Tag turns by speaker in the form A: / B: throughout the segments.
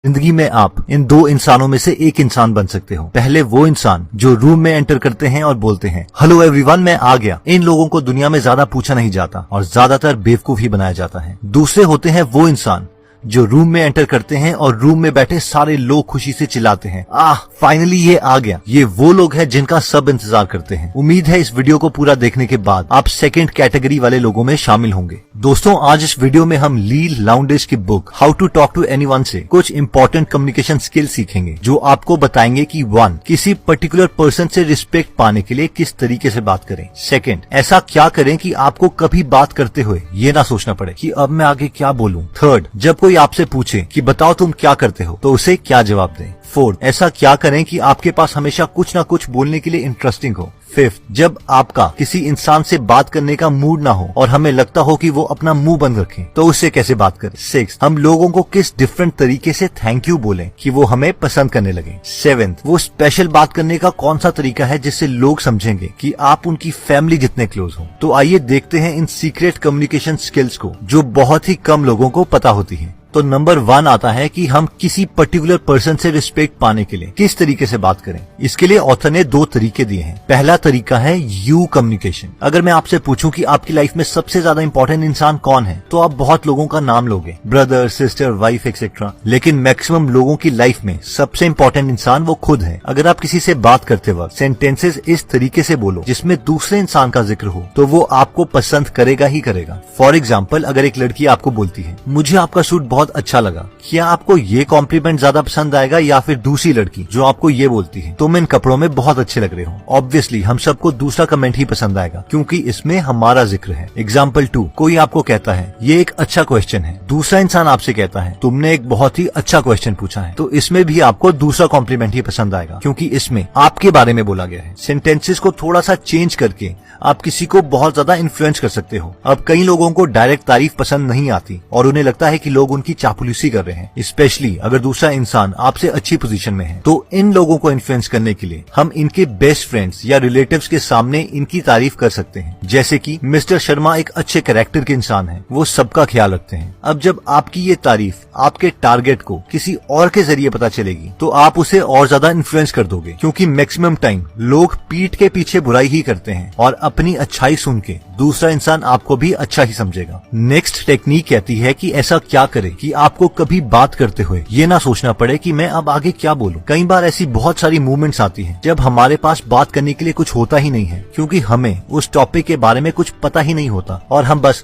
A: जिंदगी में आप इन दो इंसानों में से एक इंसान बन सकते हो। पहले वो इंसान जो रूम में एंटर करते हैं और बोलते हैं हेलो एवरीवन, मैं आ गया। इन लोगों को दुनिया में ज्यादा पूछा नहीं जाता और ज्यादातर बेवकूफ ही बनाया जाता है। दूसरे होते हैं वो इंसान जो रूम में एंटर करते हैं और रूम में बैठे सारे लोग खुशी से चिल्लाते हैं फाइनली ये आ गया। ये वो लोग हैं जिनका सब इंतजार करते हैं। उम्मीद है इस वीडियो को पूरा देखने के बाद आप सेकंड कैटेगरी वाले लोगों में शामिल होंगे। दोस्तों, आज इस वीडियो में हम ली लाउंडेज की book how to talk to anyone से कुछ इंपॉर्टेंट कम्युनिकेशन स्किल सीखेंगे जो आपको बताएंगे कि 1. किसी पर्टिकुलर पर्सन से रिस्पेक्ट पाने के लिए किस तरीके से बात करें। 2. ऐसा क्या करें कि आपको कभी बात करते हुए ये ना सोचना पड़े कि अब मैं आगे क्या बोलूं। 3. जब कोई आपसे पूछे कि बताओ तुम क्या करते हो तो उसे क्या जवाब दें। 4. ऐसा क्या करें कि आपके पास हमेशा कुछ ना कुछ बोलने के लिए इंटरेस्टिंग हो। 5. जब आपका किसी इंसान से बात करने का मूड ना हो और हमें लगता हो कि वो अपना मुंह बंद रखें तो उससे कैसे बात करें। 6. हम लोगों को किस डिफरेंट तरीके से थैंक यू बोलें कि वो हमें पसंद करने लगे। 7. वो स्पेशल बात करने का कौन सा तरीका है जिससे लोग समझेंगे कि आप उनकी फैमिली जितने क्लोज हो। तो आइए देखते हैं इन सीक्रेट कम्युनिकेशन स्किल्स को जो बहुत ही कम लोगों को पता होती है। तो नंबर 1 आता है कि हम किसी पर्टिकुलर पर्सन से रिस्पेक्ट पाने के लिए किस तरीके से बात करें। इसके लिए ऑथर ने 2 तरीके दिए हैं। पहला तरीका है यू कम्युनिकेशन। अगर मैं आपसे पूछूं कि आपकी लाइफ में सबसे ज्यादा इंपॉर्टेंट इंसान कौन है तो आप बहुत लोगों का नाम लोगे, ब्रदर, सिस्टर, वाइफ एक्सेट्रा। लेकिन मैक्सिमम लोगों की लाइफ में सबसे इंपॉर्टेंट इंसान वो खुद है। अगर आप किसी से बात करते वक्त सेंटेंसेस इस तरीके से बोलो जिसमें दूसरे इंसान का जिक्र हो तो वो आपको पसंद करेगा ही करेगा। फॉर एग्जाम्पल, अगर एक लड़की आपको बोलती है मुझे आपका सूट बहुत अच्छा लगा, क्या आपको ये कॉम्प्लीमेंट ज्यादा पसंद आएगा या फिर दूसरी लड़की जो आपको ये बोलती है तुम इन कपड़ों में बहुत अच्छे लग रहे हो। ऑब्वियसली हम सबको दूसरा कमेंट ही पसंद आएगा क्योंकि इसमें हमारा जिक्र है। एग्जाम्पल 2, कोई आपको कहता है ये एक अच्छा क्वेश्चन है, दूसरा इंसान आपसे कहता है तुमने एक बहुत ही अच्छा क्वेश्चन पूछा है, तो इसमें भी आपको दूसरा कॉम्प्लीमेंट ही पसंद आएगा क्योंकि इसमें आपके बारे में बोला गया है। सेंटेंसेस को थोड़ा सा चेंज करके आप किसी को बहुत ज्यादा इन्फ्लुएंस कर सकते हो। अब कई लोगों को डायरेक्ट तारीफ पसंद नहीं आती और उन्हें लगता है कि लोग उनकी चापलूसी कर रहे हैं, स्पेशली अगर दूसरा इंसान आपसे अच्छी पोजीशन में है। तो इन लोगों को इन्फ्लुएंस करने के लिए हम इनके बेस्ट फ्रेंड्स या रिलेटिव्स के सामने इनकी तारीफ कर सकते हैं, जैसे कि मिस्टर शर्मा एक अच्छे कैरेक्टर के इंसान है, वो सबका ख्याल रखते हैं। अब जब आपकी ये तारीफ आपके टारगेट को किसी और के जरिए पता चलेगी तो आप उसे और ज्यादा इन्फ्लुएंस कर दोगे क्योंकि मैक्सिमम टाइम लोग पीठ के पीछे बुराई ही करते हैं और अपनी अच्छाई सुन के दूसरा इंसान आपको भी अच्छा ही समझेगा। नेक्स्ट टेक्निक कहती है कि ऐसा क्या करें कि आपको कभी बात करते हुए ये ना सोचना पड़े कि मैं अब आगे क्या बोलूं। कई बार ऐसी बहुत सारी मूवमेंट्स आती हैं जब हमारे पास बात करने के लिए कुछ होता ही नहीं है क्योंकि हमें उस टॉपिक के बारे में कुछ पता ही नहीं होता और हम बस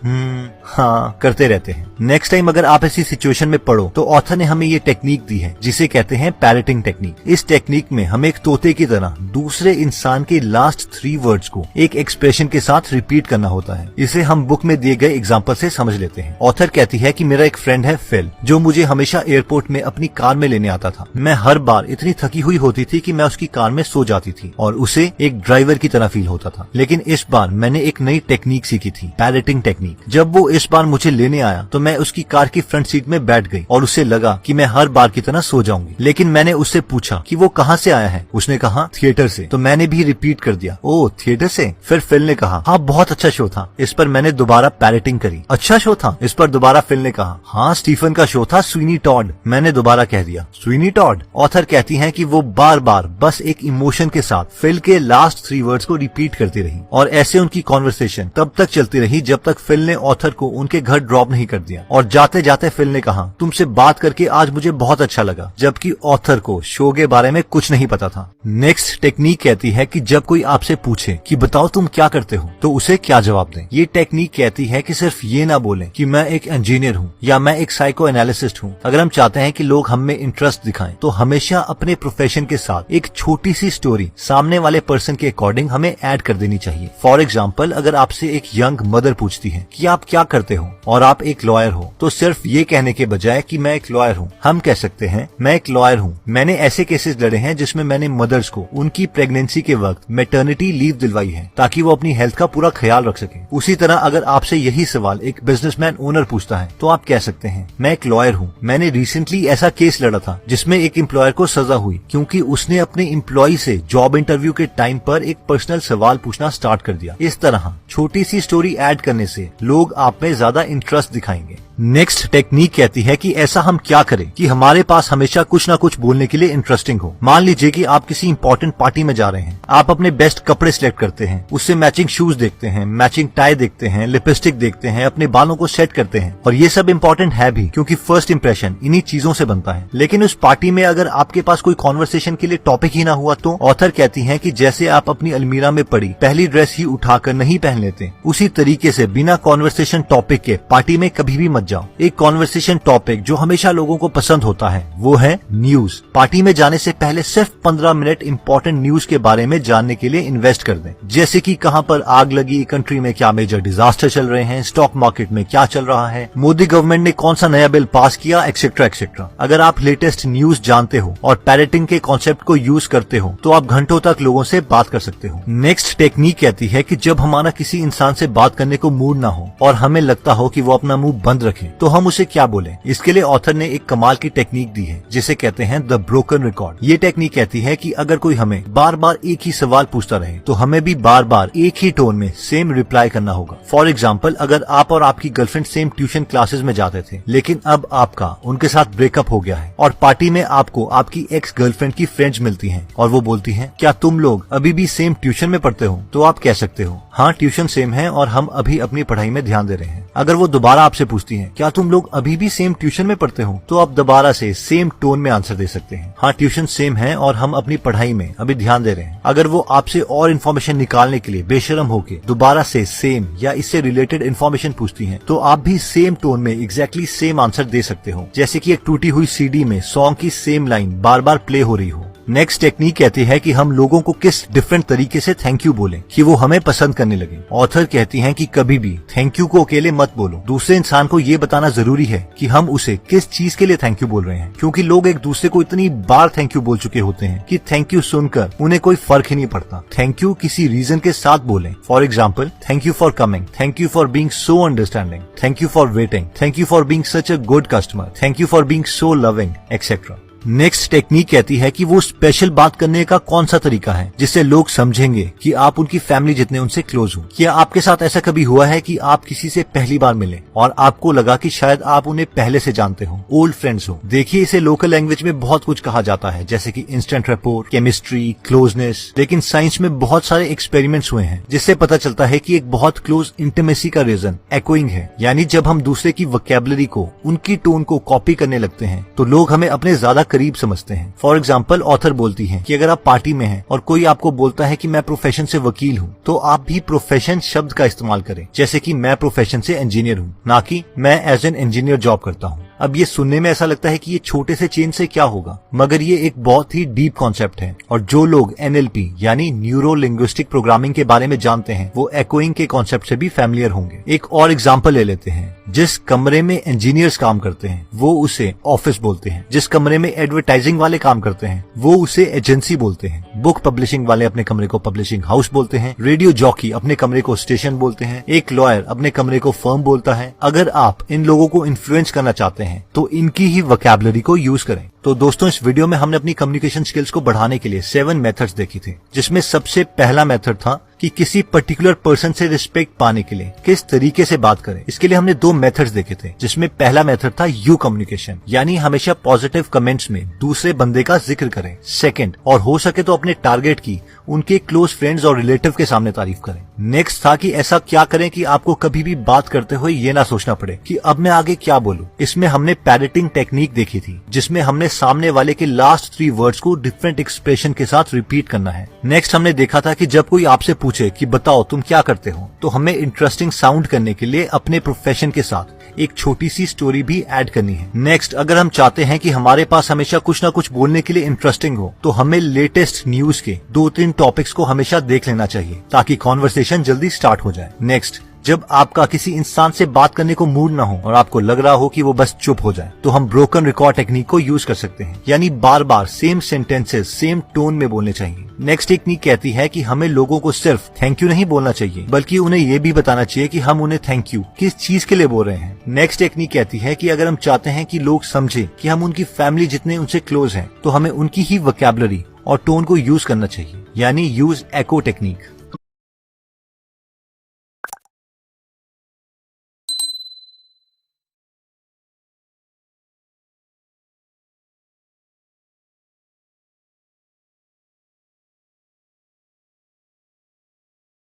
A: हाँ करते रहते हैं। नेक्स्ट टाइम अगर आप ऐसी सिचुएशन में पड़ो तो ऑथर ने हमें ये टेक्निक दी है जिसे कहते हैं पैरेटिंग टेक्निक। इस टेक्निक में हम एक तोते की तरह दूसरे इंसान के लास्ट 3 वर्ड्स को एक एक्सप्रेशन के साथ रिपीट करना होता है। इसे हम बुक में दिए गए एग्जाम्पल से समझ लेते हैं। ऑथर कहती है कि मेरा एक फ्रेंड है फिल जो मुझे हमेशा एयरपोर्ट में अपनी कार में लेने आता था। मैं हर बार इतनी थकी हुई होती थी कि मैं उसकी कार में सो जाती थी और उसे एक ड्राइवर की तरह फील होता था। लेकिन इस बार मैंने एक नई टेक्निक सीखी थी, पैरेटिंग टेक्निक। जब वो इस बार मुझे लेने आया तो मैं उसकी कार की फ्रंट सीट में बैठ गई और उसे लगा कि मैं हर बार की तरह सो जाऊंगी। लेकिन मैंने उससे पूछा कि वो कहाँ से आया है। उसने कहा थिएटर से। तो मैंने भी रिपीट कर दिया, ओ थिएटर से। फिर फिल ने कहा हाँ बहुत अच्छा शो था। इस पर मैंने दोबारा पैरेटिंग करी, अच्छा शो था। इस पर दोबारा फिल ने कहा हाँ स्टीफन का शो था, स्वीनी टॉड। मैंने दोबारा कह दिया स्वीनी टॉड। ऑथर कहती हैं कि वो बार बार बस एक इमोशन के साथ फिल के लास्ट 3 वर्ड्स को रिपीट करती रही और ऐसे उनकी कॉन्वर्सेशन तब तक चलती रही जब तक फिल ने ऑथर को उनके घर ड्रॉप नहीं कर दिया। और जाते जाते फिल ने कहा तुमसे बात करके आज मुझे बहुत अच्छा लगा, जबकि ऑथर को शो के बारे में कुछ नहीं पता था। नेक्स्ट टेक्निक कहती है कि जब कोई आपसे पूछे कि बताओ तुम क्या करते हो तो उसे क्या जवाब दें। ये टेक्निक कहती है कि सिर्फ ये ना बोलें कि मैं एक इंजीनियर हूँ या मैं एक साइको एनालिसिस्ट हूँ। अगर हम चाहते हैं कि लोग हम में इंटरेस्ट दिखाएं तो हमेशा अपने प्रोफेशन के साथ एक छोटी सी स्टोरी सामने वाले पर्सन के अकॉर्डिंग हमें ऐड कर देनी चाहिए। फॉर एग्जाम्पल, अगर आपसे एक यंग मदर पूछती है कि आप क्या करते हो और आप एक लॉयर हो तो सिर्फ ये कहने के बजाय कि मैं एक लॉयर हूँ हम कह सकते हैं मैं एक लॉयर हूँ, मैंने ऐसे केसेस लड़े हैं जिसमें मैंने मदर्स को उनकी प्रेगनेंसी के वक्त मैटरनिटी लीव दिलवाई है ताकि वो अपनी हेल्थ का पूरा ख्याल सवाल रख सके। उसी तरह अगर आपसे यही सवाल एक बिजनेसमैन ओनर पूछता है तो आप कह सकते हैं, मैं एक लॉयर हूँ, मैंने रिसेंटली ऐसा केस लड़ा था जिसमें एक एम्प्लॉयर को सजा हुई क्योंकि उसने अपने एम्प्लॉय से जॉब इंटरव्यू के टाइम पर एक पर्सनल सवाल पूछना स्टार्ट कर दिया। इस तरह छोटी सी स्टोरी ऐड करने से लोग आप में ज्यादा इंटरेस्ट दिखाएंगे। नेक्स्ट टेक्निक कहती है कि ऐसा हम क्या करें कि हमारे पास हमेशा कुछ ना कुछ बोलने के लिए इंटरेस्टिंग हो। मान लीजिए कि आप किसी इंपॉर्टेंट पार्टी में जा रहे हैं, आप अपने बेस्ट कपड़े सिलेक्ट करते हैं, उससे मैचिंग शूज देखते हैं, मैचिंग टाई देखते हैं, लिपस्टिक देखते हैं, अपने बालों को सेट करते हैं, और ये सब इम्पोर्टेंट है भी क्योंकि फर्स्ट इंप्रेशन इन्हीं चीजों से बनता है। लेकिन उस पार्टी में अगर आपके पास कोई कॉन्वर्सेशन के लिए टॉपिक ही ना हुआ तो ऑथर कहती है कि जैसे आप अपनी अलमीरा में पड़ी पहली ड्रेस ही उठाकर नहीं पहन लेते, उसी तरीके से बिना कॉन्वर्सेशन टॉपिक के पार्टी में कभी भी मत जाओ। एक कॉन्वर्सेशन टॉपिक जो हमेशा लोगों को पसंद होता है वो है न्यूज। पार्टी में जाने से पहले सिर्फ 15 मिनट इंपॉर्टेंट न्यूज के बारे में जानने के लिए इन्वेस्ट कर दें, जैसे कि कहां पर आग लगी, कंट्री में क्या मेजर डिजास्टर चल रहे हैं, स्टॉक मार्केट में क्या चल रहा है, मोदी गवर्नमेंट ने कौन सा नया बिल पास किया, एक्सेट्रा एक्सेट्रा। अगर आप लेटेस्ट न्यूज जानते हो और पैरेटिंग के कॉन्सेप्ट को यूज करते हो तो आप घंटों तक लोगों से बात कर सकते हो। नेक्स्ट टेक्निक कहती है कि जब हमारा किसी इंसान से बात करने को मूड ना हो और हमें लगता हो कि वो अपना मुंह बंद रखे तो हम उसे क्या बोले। इसके लिए ऑथर ने एक कमाल की टेक्निक दी है जिसे कहते हैं द ब्रोकन रिकॉर्ड। ये टेक्निक कहती है कि अगर कोई हमें बार बार एक ही सवाल पूछता रहे तो हमें भी बार बार एक ही टोन में सेम रिप्लाई करना होगा। फॉर एग्जाम्पल, अगर आप और आपकी गर्लफ्रेंड सेम ट्यूशन क्लासेस में जाते थे लेकिन अब आपका उनके साथ ब्रेकअप हो गया है और पार्टी में आपको आपकी एक्स गर्लफ्रेंड की फ्रेंड्स मिलती हैं और वो बोलती हैं, क्या तुम लोग अभी भी सेम ट्यूशन में पढ़ते हो? तो आप कह सकते हो, हाँ ट्यूशन सेम है और हम अभी अपनी पढ़ाई में ध्यान दे रहे हैं। अगर वो दोबारा आपसे पूछती हैं, क्या तुम लोग अभी भी सेम ट्यूशन में पढ़ते हो? तो आप दोबारा से सेम टोन में आंसर दे सकते हैं, हाँ ट्यूशन सेम है और हम अपनी पढ़ाई में अभी ध्यान दे रहे हैं। अगर वो आपसे और इन्फॉर्मेशन निकालने के लिए बेशरम होके दोबारा से सेम या इससे रिलेटेड इन्फॉर्मेशन पूछती हैं तो आप भी सेम टोन में एग्जैक्टली सेम आंसर दे सकते हो, जैसे कि एक टूटी हुई सीडी में सॉन्ग की सेम लाइन बार बार प्ले हो रही हो। नेक्स्ट टेक्निक कहती है कि हम लोगों को किस डिफरेंट तरीके से थैंक यू बोलें कि वो हमें पसंद करने लगे। ऑथर कहती हैं कि कभी भी थैंक यू को अकेले मत बोलो, दूसरे इंसान को ये बताना जरूरी है कि हम उसे किस चीज के लिए थैंक यू बोल रहे हैं, क्योंकि लोग एक दूसरे को इतनी बार थैंक यू बोल चुके होते हैं कि थैंक यू सुनकर उन्हें कोई फर्क ही नहीं पड़ता। थैंक यू किसी रीजन के साथ बोलें। For example, thank you for coming, thank you for being so understanding, thank you for waiting, thank you for being such a good customer, thank you for being so loving, etcetera. Next technique कहती है कि वो special बात करने का कौन सा तरीका है जिससे लोग समझेंगे कि आप उनकी फैमिली जितने उनसे क्लोज हो। क्या आपके साथ ऐसा कभी हुआ है कि आप किसी से पहली बार मिले और आपको लगा कि शायद आप उन्हें पहले से जानते हो, ओल्ड फ्रेंड्स हो? देखिए, इसे लोकल लैंग्वेज में बहुत कुछ कहा जाता है जैसे कि इंस्टेंट रैपोर, केमिस्ट्री, क्लोजनेस। लेकिन साइंस में बहुत सारे एक्सपेरिमेंट्स हुए हैं जिससे पता चलता है कि एक बहुत क्लोज इंटीमेसी का रीजन एकोइंग है, यानी जब हम दूसरे की वोकैबुलरी को, उनकी टोन को कॉपी करने लगते हैं तो लोग हमें अपने ज्यादा करीब समझते हैं। फॉर एग्जाम्पल, ऑथर बोलती है कि अगर आप पार्टी में हैं और कोई आपको बोलता है कि मैं प्रोफेशन से वकील हूँ तो आप भी प्रोफेशन शब्द का इस्तेमाल करें, जैसे कि मैं प्रोफेशन से इंजीनियर हूँ, ना कि मैं एज एन इंजीनियर जॉब करता हूँ। अब ये सुनने में ऐसा लगता है कि ये छोटे से चेंज से क्या होगा, मगर ये एक बहुत ही डीप कॉन्सेप्ट है और जो लोग एनएलपी यानी न्यूरो लिंग्विस्टिक प्रोग्रामिंग के बारे में जानते हैं वो एकोइंग के कॉन्सेप्ट से भी फैमिलियर होंगे। एक और एग्जांपल ले लेते हैं। जिस कमरे में इंजीनियर्स काम करते हैं वो उसे ऑफिस बोलते हैं, जिस कमरे में एडवर्टाइजिंग वाले काम करते हैं वो उसे एजेंसी बोलते हैं, बुक पब्लिशिंग वाले अपने कमरे को पब्लिशिंग हाउस बोलते हैं, रेडियो जॉकी अपने कमरे को स्टेशन बोलते हैं, एक लॉयर अपने कमरे को फर्म बोलता है। अगर आप इन लोगों को इन्फ्लुएंस करना चाहते हैं तो इनकी ही वोकैबुलरी को यूज करें। तो दोस्तों, इस वीडियो में हमने अपनी कम्युनिकेशन स्किल्स को बढ़ाने के लिए 7 मेथड्स देखी थी, जिसमें सबसे पहला मेथड था कि किसी पर्टिकुलर पर्सन से रिस्पेक्ट पाने के लिए किस तरीके से बात करें। इसके लिए हमने 2 मेथड्स देखे थे, जिसमें पहला मेथड था यू कम्युनिकेशन, यानी हमेशा पॉजिटिव कमेंट्स में दूसरे बंदे का जिक्र करें। सेकंड, और हो सके तो अपने टारगेट की उनके क्लोज फ्रेंड्स और रिलेटिव के सामने तारीफ करें। नेक्स्ट था कि ऐसा क्या करें कि आपको कभी भी बात करते हुए ये ना सोचना पड़े कि अब मैं आगे क्या बोलूं। इसमें हमने पैरेटिंग टेक्निक देखी थी, जिसमें हमने सामने वाले के लास्ट 3 वर्ड्स को डिफरेंट एक्सप्रेशन के साथ रिपीट करना है। नेक्स्ट हमने देखा था कि जब कोई आपसे पूछे कि बताओ तुम क्या करते हो, तो हमें इंटरेस्टिंग साउंड करने के लिए अपने प्रोफेशन के साथ एक छोटी सी स्टोरी भी ऐड करनी है। नेक्स्ट, अगर हम चाहते हैं कि हमारे पास हमेशा कुछ ना कुछ बोलने के लिए इंटरेस्टिंग हो तो हमें लेटेस्ट न्यूज के 2-3 टॉपिक्स को हमेशा देख लेना चाहिए ताकि कॉन्वर्सेशन जल्दी स्टार्ट हो जाए। नेक्स्ट, जब आपका किसी इंसान से बात करने को मूड ना हो और आपको लग रहा हो कि वो बस चुप हो जाए, तो हम ब्रोकन रिकॉर्ड टेक्निक को यूज कर सकते हैं, यानी बार बार सेम सेंटेंसेस सेम टोन में बोलने चाहिए। नेक्स्ट टेक्निक कहती है कि हमें लोगों को सिर्फ थैंक यू नहीं बोलना चाहिए, बल्कि उन्हें ये भी बताना चाहिए कि हम उन्हें थैंक यू किस चीज के लिए बोल रहे हैं। नेक्स्ट टेक्निक कहती है कि अगर हम चाहते हैं कि लोग समझे कि हम उनकी फैमिली जितने उनसे क्लोज हैं, तो हमें उनकी ही वोकैबुलरी और टोन को यूज करना चाहिए, यानी यूज एको टेक्निक।